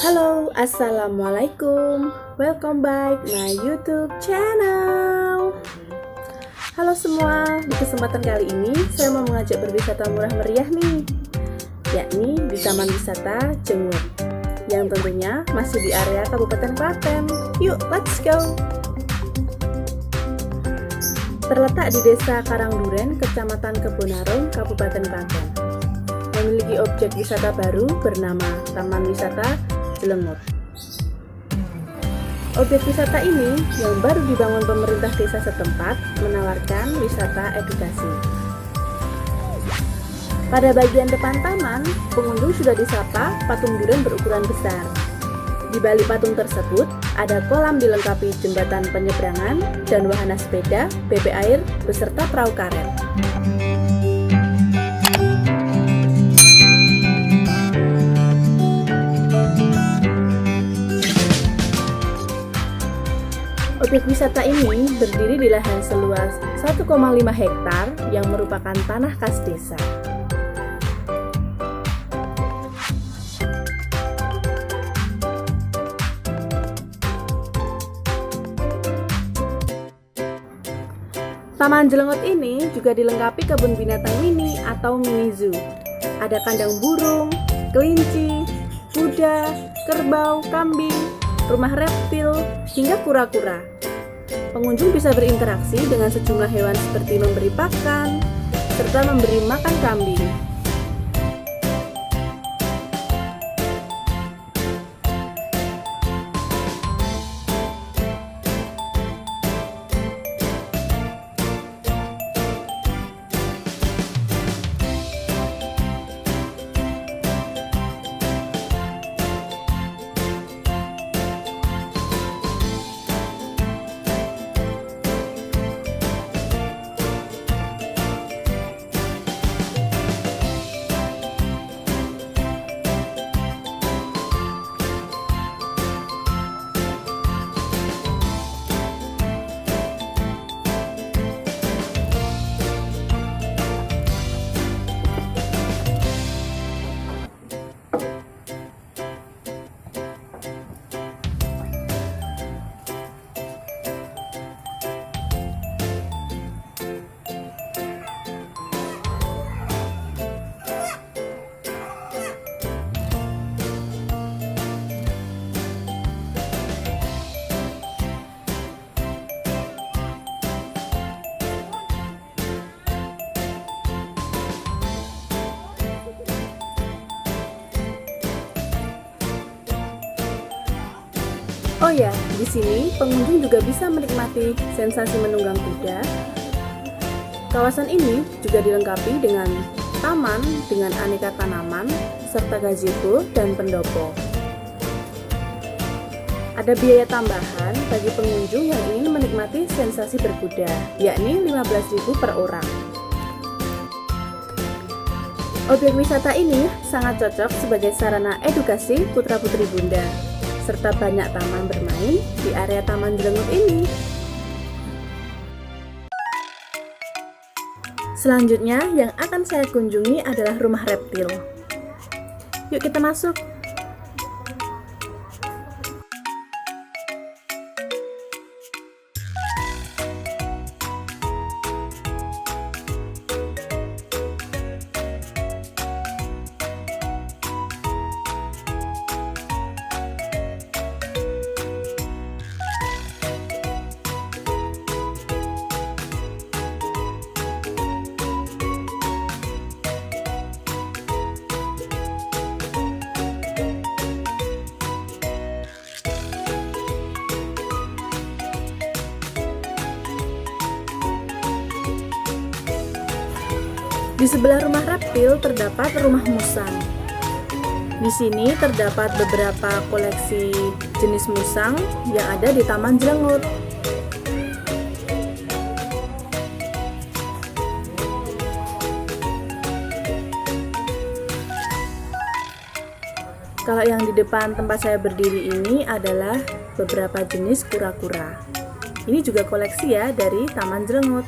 Halo, assalamualaikum. Welcome back my YouTube channel. Halo semua, di kesempatan kali ini saya mau mengajak berwisata murah meriah nih, yakni di Taman Wisata Jengut, yang tentunya masih di area Kabupaten Klaten. Yuk, let's go. Terletak di Desa Karangduren, Kecamatan Kebonarung, Kabupaten Klaten, memiliki objek wisata baru bernama Taman Wisata Jengut. Objek wisata ini yang baru dibangun pemerintah desa setempat menawarkan wisata edukasi. Pada bagian depan taman, pengunjung sudah disapa patung durian berukuran besar. Di balik patung tersebut, ada kolam dilengkapi jembatan penyeberangan dan wahana sepeda, bebek air, beserta perahu karet. Objek wisata ini berdiri di lahan seluas 1,5 hektar yang merupakan tanah khas desa. Taman Jengut ini juga dilengkapi kebun binatang mini atau mini zoo. Ada kandang burung, kelinci, kuda, kerbau, kambing, rumah reptil, hingga kura-kura. Pengunjung bisa berinteraksi dengan sejumlah hewan seperti memberi pakan, serta memberi makan kambing. Oh ya, di sini pengunjung juga bisa menikmati sensasi menunggang kuda. Kawasan ini juga dilengkapi dengan taman dengan aneka tanaman serta gazebo dan pendopo. Ada biaya tambahan bagi pengunjung yang ingin menikmati sensasi berkuda, yakni 15.000 per orang. Objek wisata ini sangat cocok sebagai sarana edukasi putra-putri Bunda, serta banyak taman bermain di area Taman Jengut ini. Selanjutnya yang akan saya kunjungi adalah rumah reptil. Yuk kita masuk. Di sebelah rumah reptil terdapat rumah musang. Di sini terdapat beberapa koleksi jenis musang yang ada di Taman Jengut. Kalau yang di depan tempat saya berdiri ini adalah beberapa jenis kura-kura. Ini juga koleksi ya dari Taman Jengut.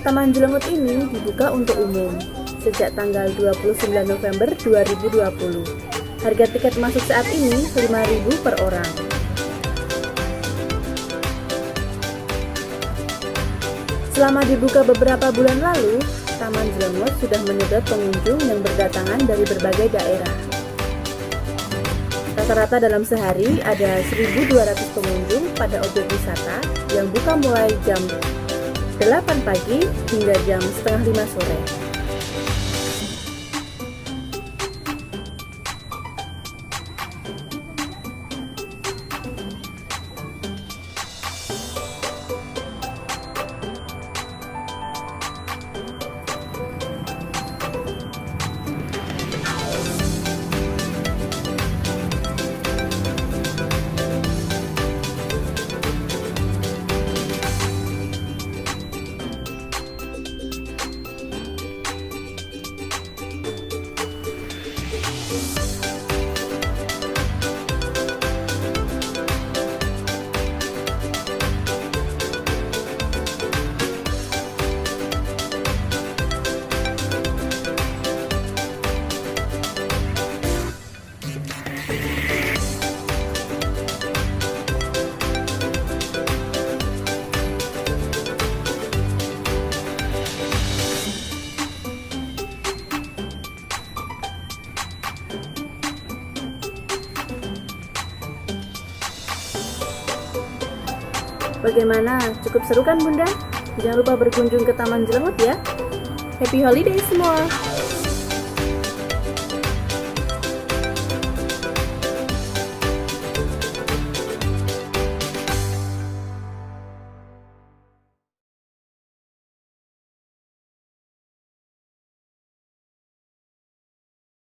Taman Jelengut ini dibuka untuk umum sejak tanggal 29 November 2020. Harga tiket masuk saat ini Rp5.000 per orang. Selama dibuka beberapa bulan lalu, Taman Jelengut sudah menyedot pengunjung yang berdatangan dari berbagai daerah. Rata-rata dalam sehari ada 1.200 pengunjung pada objek wisata yang buka mulai jam 8 pagi hingga jam setengah 5 sore. Bagaimana? Cukup seru kan Bunda? Jangan lupa berkunjung ke Taman Jelengut ya. Happy holiday semua!